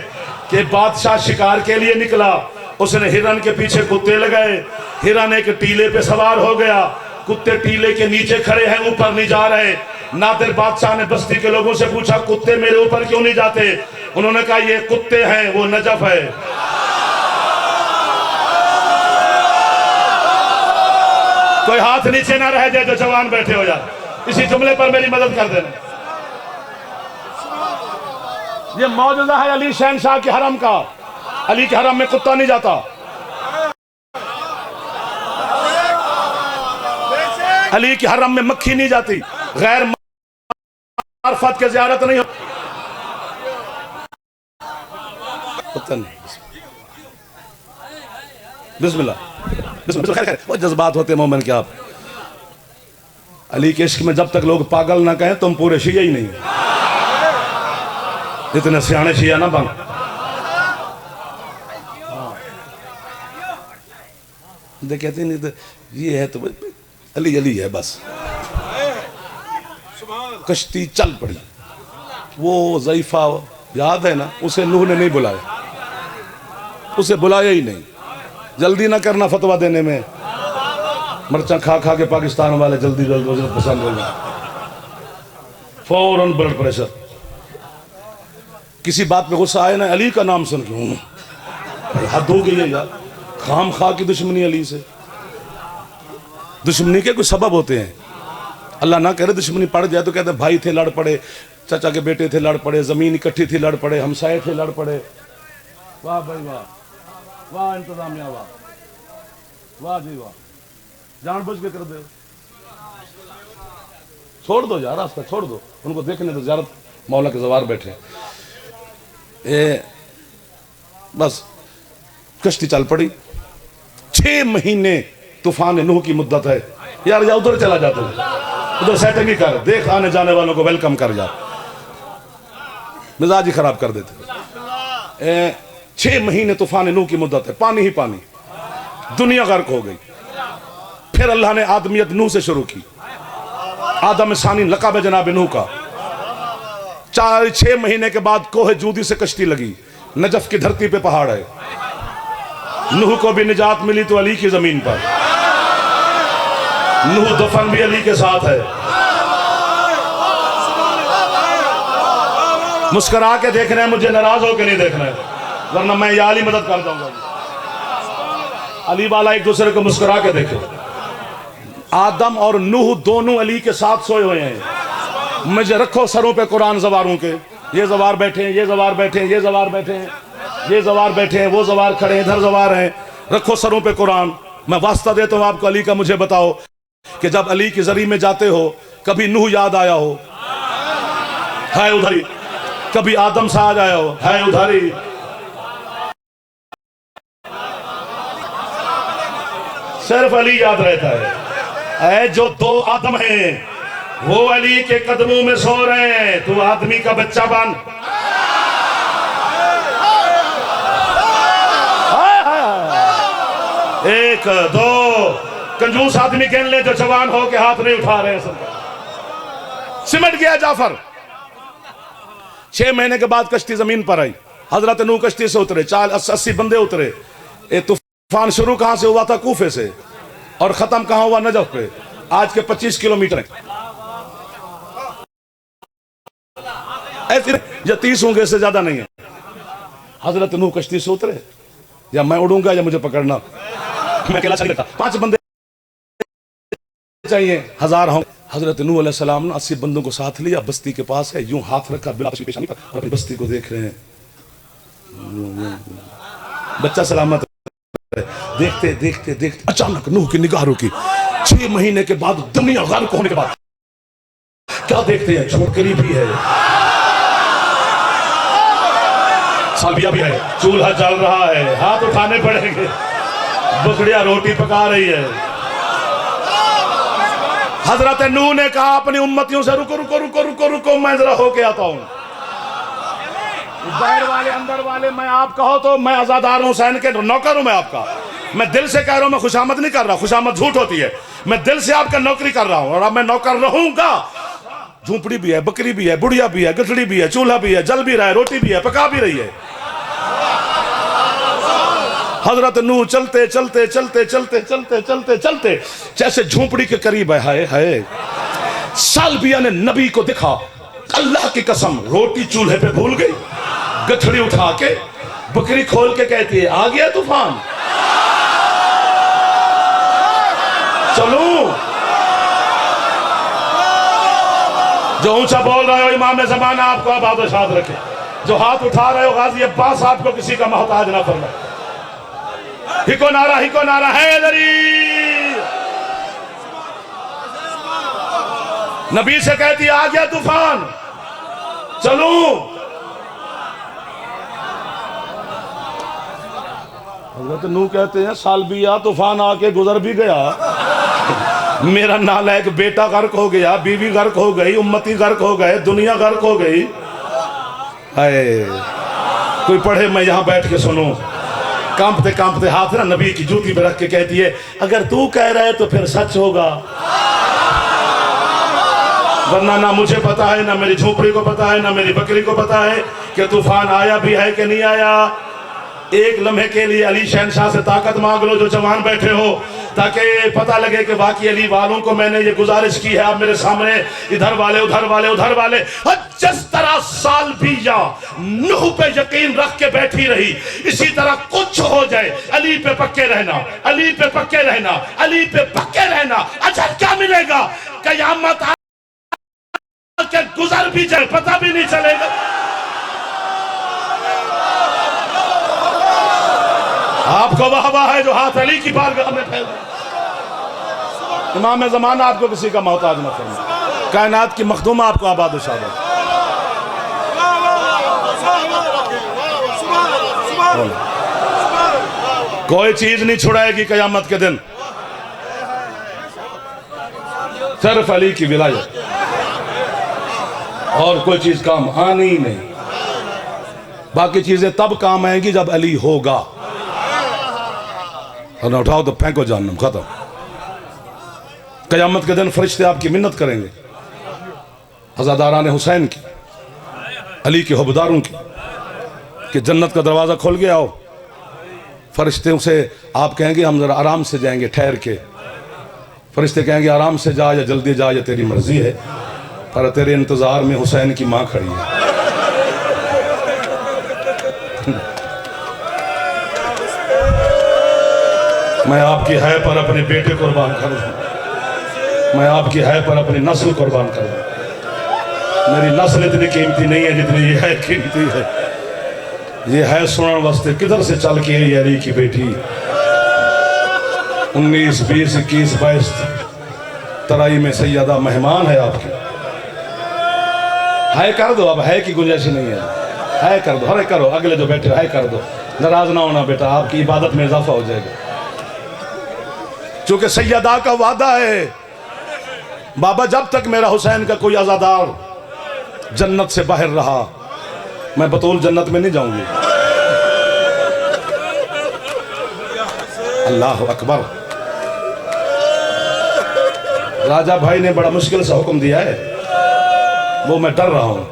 कि बादशाह शिकार के लिए निकला, उसने हिरन के पीछे कुत्ते लगाए। हिरन एक टीले पे सवार हो गया, कुत्ते टीले के नीचे खड़े हैं, ऊपर नहीं जा रहे। नादिर बादशाह ने बस्ती के लोगों से पूछा, कुत्ते मेरे ऊपर क्यों नहीं जाते? उन्होंने कहा ये कुत्ते हैं, वो नजफ है। कोई हाथ नीचे ना रह जाए जो जवान बैठे हो जाए। इसी जुमले पर मेरी मदद कर देना। ये मौजूदा है अली शहनशाह के हरम का। अली के हरम में कुत्ता नहीं जाता, अली के हरम में मक्खी नहीं जाती, गैर मार्फत के ज़ियारत नहीं हो। बिस्मिल्लाह बिस्मिल्लाह। खैर वो जज्बात होते मोमिन के। आप अली के इश्क में जब तक लोग पागल ना कहें तुम पूरे शिया ही नहीं, इतने सियाने शिया ना बन। कहते नहीं तो ये है तो अली अली है बस। कश्ती चल पड़ी। वो ज़ईफा याद है ना, उसे नूह ने नहीं बुलाया, उसे बुलाया ही नहीं। जल्दी ना करना फतवा देने में, मरचा खा खा के पाकिस्तान वाले जल्दी जल्दी पसंद हो गए, फौरन ब्लड प्रेशर। किसी बात पे गुस्सा आए ना, अली का नाम सुन के हद हो गई है यार। खाम खा की दुश्मनी अली से। दुश्मनी के कुछ सबब होते हैं, अल्लाह ना करे दुश्मनी पड़ जाए तो कहते हैं भाई थे लड़ पड़े, चाचा के बेटे थे लड़ पड़े, जमीन इकट्ठी थी लड़ पड़े, हमसाए थे लड़ पड़े। वाह भाई वाह, वाह इंतजामिया वाह, वाह जी वाह, जानबूझ के कर दो। छोड़ दो यार, रास्ता छोड़ दो, उनको देखने दो। ज़ियारत मौला के जवार बैठे बस। कश्ती चल पड़ी। 6 महीने तूफान नूह की मुद्दत है यार। या उधर चला जाता है, उधर सेटिंग ही कर, देख आने जाने वालों को वेलकम कर जा, मिजाज ही खराब कर देते। 6 महीने तूफान नूह की मुद्दत है, पानी ही पानी, दुनिया गर्क हो गई। फिर अल्लाह ने आदमियत नूह से शुरू की। आदम सानी लक़ब है जनाब नूह का। 4-6 महीने के बाद कोहे जूदी से कश्ती लगी। नजफ की धरती पे पहाड़ है। नूह को भी निजात मिली तो अली की जमीन पर। नूह दफन भी अली के साथ है। मुस्कुरा के देखना है मुझे, नाराज होकर नहीं देखना है, वरना मैं या अली मदद कर जाऊंगा। अली वाला एक दूसरे को मुस्कुरा के देखे। आदम और नूह दोनों अली के साथ सोए हुए हैं। मुझे रखो सरों पे कुरान जवारों के। ये जवार बैठे हैं, ये जवार बैठे हैं, ये जवार बैठे हैं, ये जवार बैठे हैं, वो जवार खड़े हैं, इधर जवार हैं। रखो सरों पे कुरान। मैं वास्ता देता हूं आपको अली का। मुझे बताओ कि जब अली की जरी में जाते हो कभी नूह याद आया हो? है उधर ही। कभी आदम साहब आया हो? है उधर ही। सिर्फ अली याद रहता है। जो 2 आदम हैं वो अली के कदमों में सो रहे हैं। तू आदमी का बच्चा बन। एक 2 कंजूस आदमी कहने ले जो जवान हो के हाथ नहीं उठा रहे हैं। सिमट गया जाफर। 6 महीने के बाद कश्ती जमीन पर आई। हजरत नूह कश्ती से उतरे। 80 बंदे उतरे। ये तूफान शुरू कहां से हुआ था? कूफे से। और खत्म कहां हुआ? नजफ पे। आज के 25 किलोमीटर है। ऐसे या 30 होंगे, इससे ज्यादा नहीं है। हजरत नूह कश्ती से उतरे। या मैं उड़ूंगा या मुझे पकड़ना। मैं अकेला चल देता। 5 बंदे चाहिए, 1000 हों। हजरत नूह अलैहिस्सलाम ने 80 बंदों को साथ लिया, बस्ती के पास है, यूं हाथ रखा बिला पेशानी पर और अपनी बस्ती को देख रहे हैं। बच्चा सलामत है। देखते देखते देखते अचानक नूह की निगाह रुकी। 6 महीने के बाद, दुनिया गर्क होने के बाद क्या देखते हैं? छोकरी भी है, सालबिया भी है, चूल्हा जल रहा है, हाथ उठाने पड़ेंगे, बकरियां रोटी पका रही है। हजरत नूह ने कहा अपनी उम्मतियों से, रुको रुको रुको रुको रुको, मैं जरा होके आता हूं। बाहर वाले अंदर वाले, मैं आप कहो तो मैं आजादार हुसैन के नौकर हूं। मैं आपका, मैं दिल से कह रहा हूं, मैं खुशामद नहीं कर रहा, खुशामद झूठ होती है। मैं दिल से आपका नौकरी कर रहा हूं और अब मैं नौकर रहूंगा। झूंपड़ी भी है, बकरी भी है, बुढ़िया भी है, गठड़ी भी है, चूल्हा भी है, जल भी रहा है, रोटी भी है, पका भी रही है। हजरत नूह चलते चलते चलते चलते चलते चलते चलते जैसे झोंपड़ी के करीब है, हाय हाय, सालबिया ने नबी को देखा। अल्लाह की कसम, रोटी चूल्हे पे भूल गई, गठड़ी उठा के बकरी खोल के कहती है, आ गया तूफान, चलो। जो ऊंचा बोल रहे हो इमाम ज़माना, आपको आबाद शाद रखे। जो हाथ उठा रहे हो गाजी अब्बास, आपको किसी का मोहताज ना फरमाए। हिको नारा हैदरी। नबी से कहती, आ गया तूफान, चलो। हज़रत नूह कहते हैं, सालबिया तूफान आके गुजर भी गया, मेरा नालायक बेटा गर्क हो गया, बीवी गर्क हो गई, उम्मती गर्क हो गए, दुनिया गर्क हो गई। हाय, कोई पढ़े, मैं यहां बैठ के सुनूं। कांपते कांपते हाथ ना नबी की जूती पे रख के कहती है, अगर तू कह रहा है तो फिर सच होगा, वरना ना मुझे पता है, ना मेरी झोपड़ी को पता है, ना मेरी बकरी को पता है कि तूफान आया भी है कि नहीं आया। एक लम्हे के लिए अली शहनशाह से ताकत मांग लो जो जवान बैठे हो, ताकि पता लगे कि बाकी अली वालों को मैंने ये गुजारिश की है। आप मेरे सामने इधर वाले उधर वाले उधर वाले, जिस तरह सालबिया नूह पे यकीन रख के बैठी रही, इसी तरह कुछ हो जाए, अली पे पक्के रहना, अली पे पक्के रहना, अली पे पक्के रहना। अच्छा क्या मिलेगा? कयामत के गुजर भी जाए, पता भी नहीं चलेगा। आपको वाह है जो हाथ अली की बारगाह में फैल। इमाम ज़माना आपको किसी का मोहताज न फरमाए, कायनात की मखदूमा आपको आबाद शाद। कोई चीज नहीं छुड़ाएगी कयामत के दिन, सिर्फ अली की विलायत, और कोई चीज काम आनी ही नहीं। बाकी चीजें तब काम आएंगी जब अली होगा, और उठाओ तो फेंको जहन्नम, खत्म। कयामत के दिन फरिश्ते आपकी मिन्नत करेंगे, अज़ादारान हुसैन की, अली के हुब्बदारों की, कि जन्नत का दरवाज़ा खोल के आओ। फरिश्ते से आप कहेंगे हम ज़रा आराम से जाएंगे, ठहर के। फरिश्ते कहेंगे आराम से जा या जल्दी जा, या तेरी मर्जी है, पर तेरे इंतज़ार में हुसैन की माँ खड़ी है। मैं आपकी है पर अपने बेटे कुर्बान कर दूं, मैं आपकी है पर अपनी नस्ल कुर्बान कर दूं। मेरी नस्ल इतनी कीमती नहीं है जितनी ये है कीमती है। ये है सुनन वास्ते किधर से चल के आई अली की बेटी। 19, 20, 21, 22 तराई में सैयदा मेहमान है आपकी। है कर दो, अब है की गुंजाइश नहीं है कर दो, अरे करो, अगले जो बैठे है कर दो, नाराज ना होना बेटा, आपकी इबादत में इजाफा हो जाएगा। क्योंकि सैयदा का वादा है, बाबा जब तक मेरा हुसैन का कोई आज़ादार जन्नत से बाहर रहा, मैं बतौल जन्नत में नहीं जाऊंगी। अल्लाह अकबर। राजा भाई ने बड़ा मुश्किल से हुक्म दिया है, वो मैं डर रहा हूं,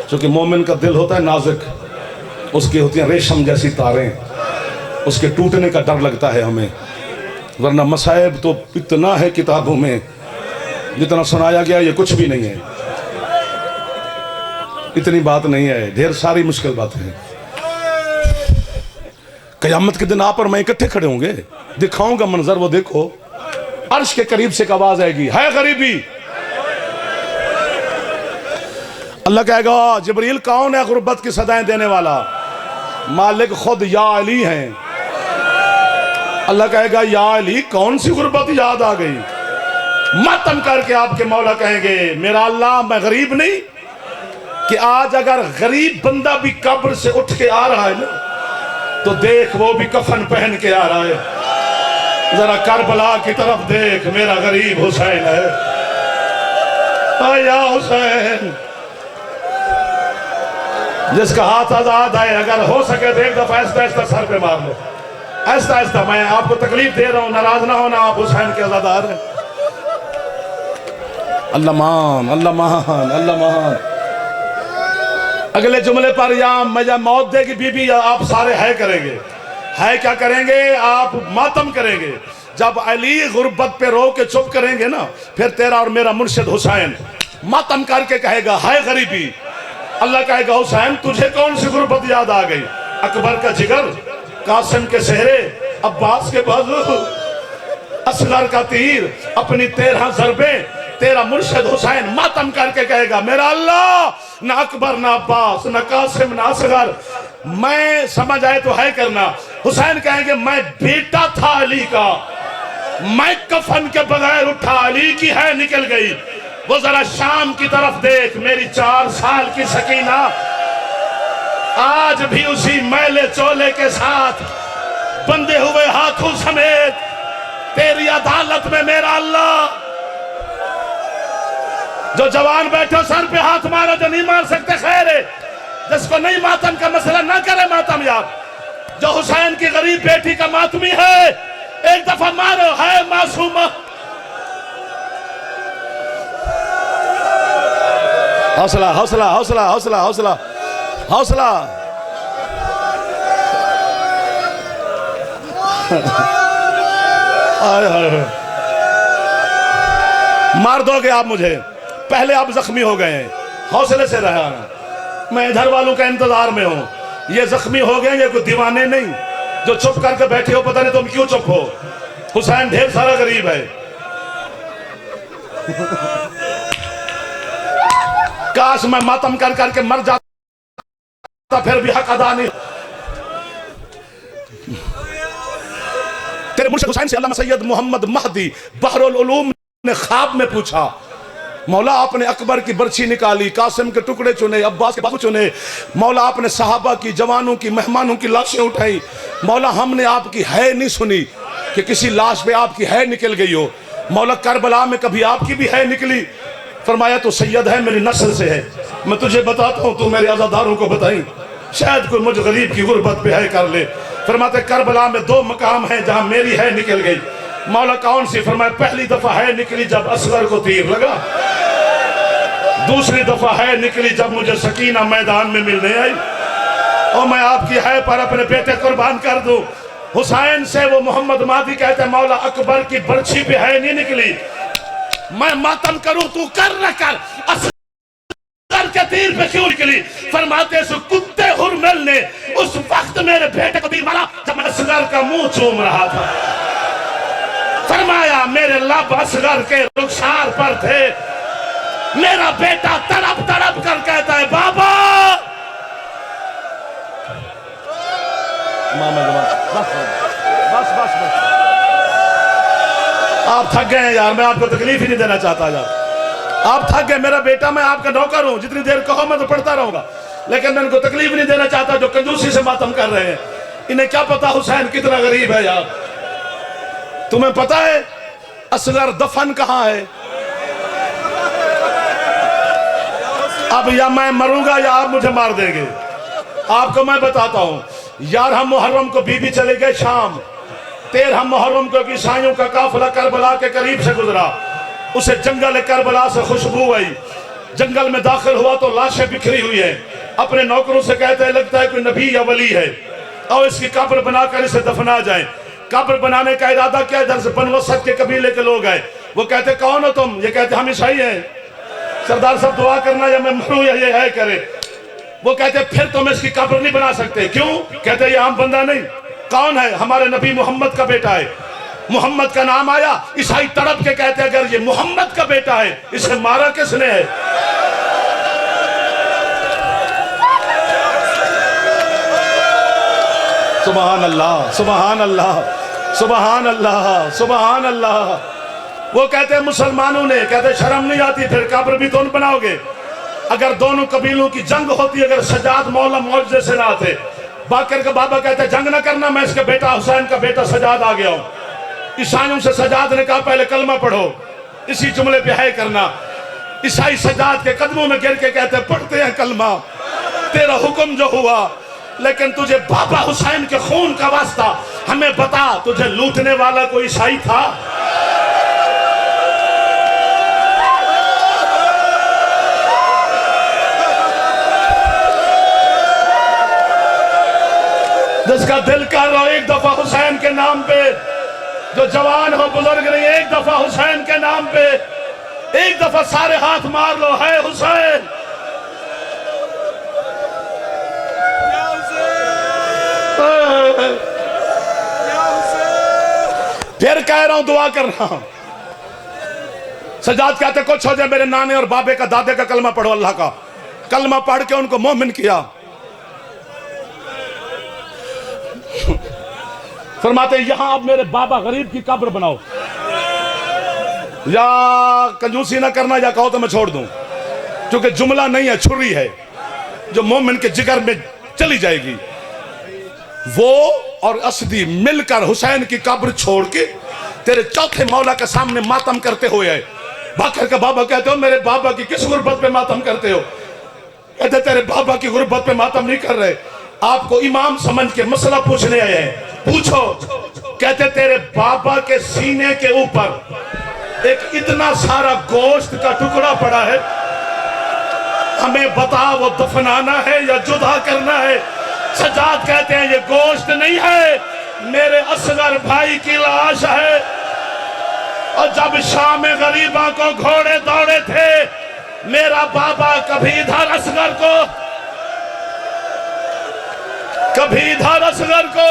क्योंकि मोमिन का दिल होता है नाजुक, उसकी होती हैं रेशम जैसी तारें, उसके टूटने का डर लगता है हमें। वरना मसाइब तो इतना है किताबों में, जितना सुनाया गया ये कुछ भी नहीं है, इतनी बात नहीं है, ढेर सारी मुश्किल बातें हैं। कयामत के दिन आप और मैं इकट्ठे खड़े होंगे, दिखाऊंगा मंजर, वो देखो अर्श के करीब से एक आवाज आएगी, है गरीबी। अल्लाह कहेगा जिब्रील कौन है गुर्बत की सदाएं देने वाला? मालिक खुद या अली हैं। अल्लाह कहेगा या अली कौन सी गुर्बत याद आ गई? मातम करके आपके मौला कहेंगे मेरा अल्लाह मैं गरीब नहीं कि आज अगर गरीब बंदा भी कब्र से उठ के आ रहा है ना तो देख वो भी कफन पहन के आ रहा है। जरा करबला की तरफ देख, मेरा गरीब हुसैन है। या हुसैन जिसका हाथ आजाद है, अगर हो सके तो एक दफा ऐसा ऐसा सर पे मार लो, ऐसा ऐसा। मैं आपको तकलीफ दे रहा हूं, नाराज ना होना, आप हुसैन के आजादार हैं। अल्लाह मान, अल्लाह मान, अल्लाह मान। अगले जुमले पर या मजा मौत देगी बीबी, या आप सारे है करेंगे। है क्या करेंगे? आप मातम करेंगे। जब अली गुर्बत पे रो के चुप करेंगे ना, फिर तेरा और मेरा मुर्शिद हुसैन मातम करके कहेगा है गरीबी। अल्लाह कहेगा हुसैन तुझे कौन सी गुर्बत याद आ गई? अकबर का जिगर, कासिम के सेहरे, अब्बास के बाजू, असगर का तीर, अपनी 13 ज़रबे। तेरा मुर्शिद हुसैन मातम करके कहेगा मेरा अल्लाह ना अकबर ना अब्बास ना कासिम ना असगर, मैं समझ आए तो है करना। हुसैन कहेंगे मैं बेटा था अली का, मैं कफन के बगैर उठा, अली की है निकल गई। वो जरा शाम की तरफ देख, मेरी 4 साल की सकीना आज भी उसी मैले चोले के साथ बंधे हुए हाथों समेत तेरी अदालत में। मेरा अल्लाह जो जवान बैठो सर पे हाथ मारो, जो नहीं मार सकते खैर है, जिसको नहीं मातम का मसला ना करे मातम यार। जो हुसैन की गरीब बेटी का मातमी है एक दफा मारो, है मासूमा। हौसला हौसला हौसला हौसला हौसला हौसला। मार दोगे आप मुझे, पहले आप जख्मी हो गए हैं, हौसले से रहा। मैं इधर वालों का इंतजार में हूं, ये जख्मी हो गए, ये कोई दीवाने नहीं जो चुप करके बैठे हो। पता नहीं तुम क्यों चुप हो। हुसैन ढेर सारा गरीब है। काश मैं मातम कर करके मर जाता, फिर भी हक अदा नहीं। तेरे मुर्शिद हुसैन से अल्लामा सैयद मोहम्मद महदी बहरुल उलूम ने ख्वाब में पूछा, मौला आपने अकबर की बर्छी निकाली, कासिम के टुकड़े चुने, अब्बास के बाजू चुने, मौला आपने सहाबा की, जवानों की, मेहमानों की लाशें उठाई, मौला हमने आपकी है नहीं सुनी कि किसी लाश पे आपकी है निकल गई हो। मौला करबला में कभी आपकी भी है निकली? फरमाया तो सैयद है, मेरी नस्ल से है। मैं तुझे बताता हूँ, तू मेरे आज़ादारों को बताई, शायद कोई मुझ गरीब की गुर्बत पे है कर ले। फरमाते करबला में 2 मकाम है जहां मेरी है निकल गई। मौला कौन सी? फरमाया पहली दफा है निकली जब असगर को तीर लगा, दूसरी दफा है निकली जब मुझे सकीना मैदान में मिलने आई और मैं आपकी है पर अपने बेटे कुर्बान कर दूं। हुसैन से वो मोहम्मद मादी कहते मौला अकबर की बर्छी पे है नहीं निकली, मैं मातम करूं तू कर न कर, असगर के तीर पे क्यों निकली? फरमाते सो कुत्ते हुरमल ने उस वक्त मेरे बेटे को तीर मारा जब मैं असगर का मुंह चूम रहा था। फरमाया मेरे लब असगर के रुखसार पर थे, मेरा बेटा तड़प तड़प कर कहता है बाबा। बस बस बस बस, आप थक गए हैं यार, मैं आपको तकलीफ ही नहीं देना चाहता यार। आप थक गए, मेरा बेटा, मैं आपका नौकर हूं, जितनी देर कहो मैं तो पढ़ता रहूंगा, लेकिन मैं इनको तकलीफ नहीं देना चाहता जो कंजूसी से मातम कर रहे हैं। इन्हें क्या पता हुसैन कितना गरीब है यार। तुम्हें पता है असगर दफन कहां है? अब या मैं मरूंगा या आप मुझे मार देंगे। आपको मैं बताता हूं, 11 मुहर्रम को बीबी चले गए शाम, 13 मुहर्रम को ईसाइयों का काफिला करबला के करीब से गुजरा, उसे जंगल करबला से खुशबू आई। जंगल में दाखिल हुआ तो लाशें बिखरी हुई है। अपने नौकरों से कहते हैं लगता है कोई नबी या वली है और इसकी कब्र बनाकर इसे दफना जाए। कब्र बनाने का इरादा क्या? इधर से बनवसत के कबीले के लोग आए। वो कहते कौन हो तुम? ये कहते हम ईसाई हैं। सरदार साहब दुआ करना या मैं मरूं या ये है करे। वो कहते फिर तुम इसकी कब्र नहीं बना सकते। क्यों? कहते ये आम बंदा नहीं। कौन है? हमारे नबी मोहम्मद का बेटा है। मोहम्मद का नाम आया, ईसाई तड़प के कहते अगर ये मोहम्मद का बेटा है, इसे मारा किसने है? सुभान अल्लाह, सुभान अल्लाह, सुभान अल्लाह, सुभान अल्लाह। वो कहते हैं मुसलमानों ने, कहते शर्म नहीं आती, फिर कब्र भी तुम बनाओगे? अगर दोनों कबीलों की जंग होती, अगर सजाद मौला मौजे से ना आते, बाकर का बाबा कहते जंग ना करना, मैं इसका बेटा हुसैन का बेटा सजाद आ गया हूं। ईसाइयों से सजाद ने कहा पहले कलमा पढ़ो, इसी जुमले पे है करना। ईसाई सजाद के कदमों में गिर के कहते पढ़ते हैं कलमा, तेरा हुक्म जो हुआ, लेकिन तुझे बाबा हुसैन के खून का वास्ता, हमें बता तुझे लूटने वाला कोई ईसाई था? जिसका दिल कर रहा हो एक दफा हुसैन के नाम पे, जो जवान हो बुजुर्ग नहीं, एक दफा हुसैन के नाम पे एक दफा सारे हाथ मार लो, है हुसैन। फिर कह रहा हूं दुआ कर रहा हूं। सजाद कहते कुछ हो जाए, मेरे नाने और बाबे का दादे का कलमा पढ़ो, अल्लाह का कलमा पढ़ के उनको मोमिन किया। फरमाते यहां अब मेरे बाबा गरीब की कब्र बनाओ, या कंजूसी ना करना, या कहो तो मैं छोड़ दूं, क्योंकि जुमला नहीं है, छुरी है जो मोमिन के जिगर में चली जाएगी। वो और असदी मिलकर हुसैन की कब्र छोड़ के तेरे चौथे मौला के सामने मातम करते हुए आए। बाकर का बाबा कहते हो मेरे बाबा की किस गुर्बत पे मातम करते हो? कहते तेरे बाबा की गुर्बत पे मातम नहीं कर रहे, आपको इमाम समझ के मसला पूछने आए हैं, पूछो। कहते तेरे बाबा के सीने के ऊपर एक इतना सारा गोश्त का टुकड़ा पड़ा है, हमें बता वो दफनाना है या जुदा करना है? सजाद कहते हैं ये गोश्त नहीं है, मेरे असगर भाई की लाश है। और जब शाम में गरीबा को घोड़े दौड़े थे, मेरा बाबा कभी इधर असगर को, कभी इधर असगर को।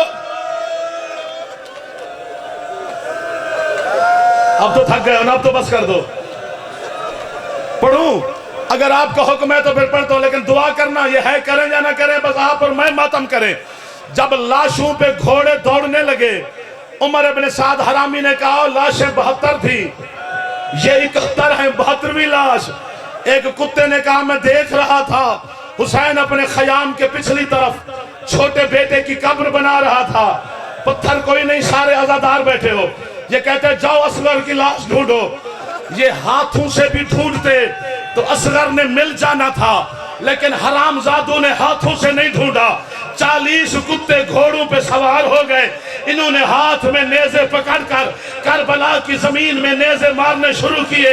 अब तो थक गए ना, अब तो बस कर दो। पढ़ूं? अगर आपका हुक्म है तो फिर पढ़ता हूं, लेकिन दुआ करना ये है, करें या ना करें, बस आप और मैं मातम करें। जब लाशों पे घोड़े दौड़ने लगे, उमर इब्न साद हरामी ने कहा लाशें 72 थी, ये 71 है, 72वीं लाश। एक कुत्ते ने कहा मैं देख रहा था हुसैन अपने खयाम के पिछली तरफ छोटे बेटे की कब्र बना रहा था, पत्थर कोई नहीं, सारे आजादार बैठे हो। ये कहते जाओ असगर की लाश ढूंढो। ये हाथों से भी ढूंढते तो असगर ने मिल जाना था, लेकिन हरामजादों ने हाथों से नहीं ढूंढा। 40 कुत्ते घोड़ों पे सवार हो गए, इन्होंने हाथ में नेज़े पकड़कर करबला की जमीन में नेज़े मारने शुरू किए।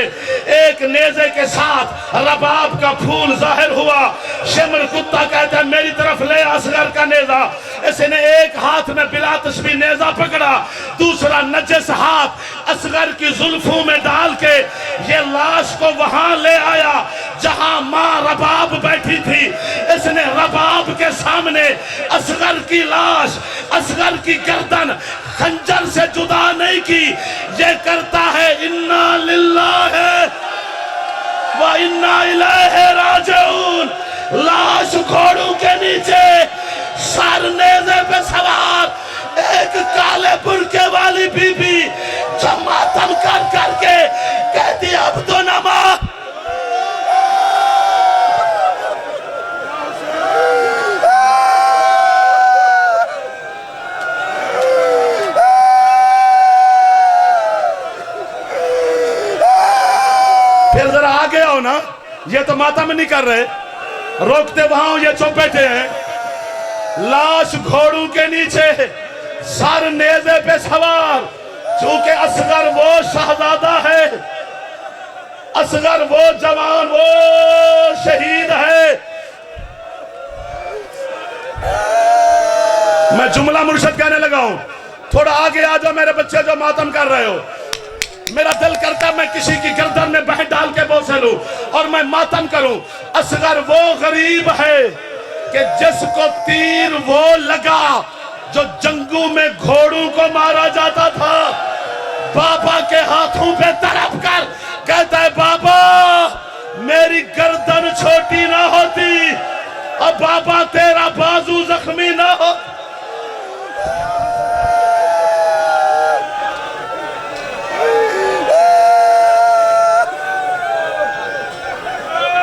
एक नेज़े के साथ रबाब का फूल जाहिर हुआ। शिमर कुत्ता कहता है मेरी तरफ ले असगर का नेज़ा। इसने एक हाथ में बिला तस्बीह नेज़ा पकड़ा, दूसरा नजस हाथ असगर की जुल्फों में डाल के ये लाश को वहां ले आया जहां मां रबाब बैठी थी। इसने रबाब के सामने असगर की लाश, असगर की गर्दन खंजर से जुदा नहीं की। ये करता है इन्ना लिल्लाहि व इन्ना इलैहि राजिऊन। लाश घोड़ों के नीचे, सर नेज़े पे सवार एक काले बुर्के वाली बीबी जो मातम कर करके कहती अब तो नमाज। फिर जरा आगे आओ ना, ये तो मातम नहीं कर रहे, रोकते वहां, ये चुप बैठे हैं। लाश घोड़ों के नीचे, सर नेज़े पे सवार। चूंकि असगर वो शहजादा है, असगर वो जवान, वो शहीद है। मैं जुमला मुर्शद कहने लगा हूं, थोड़ा आगे आ जाओ मेरे बच्चे जो मातम कर रहे हो। मेरा दिल करता मैं किसी की गर्दन में बह डाल के बोसे लूं और मैं मातम करूं। असगर वो गरीब है कि जिसको तीर वो लगा जो जंगों में घोड़ों को मारा जाता था। बाबा के हाथों पे तड़प कर कहता है बाबा मेरी गर्दन छोटी ना होती और बाबा तेरा बाजू जख्मी ना हो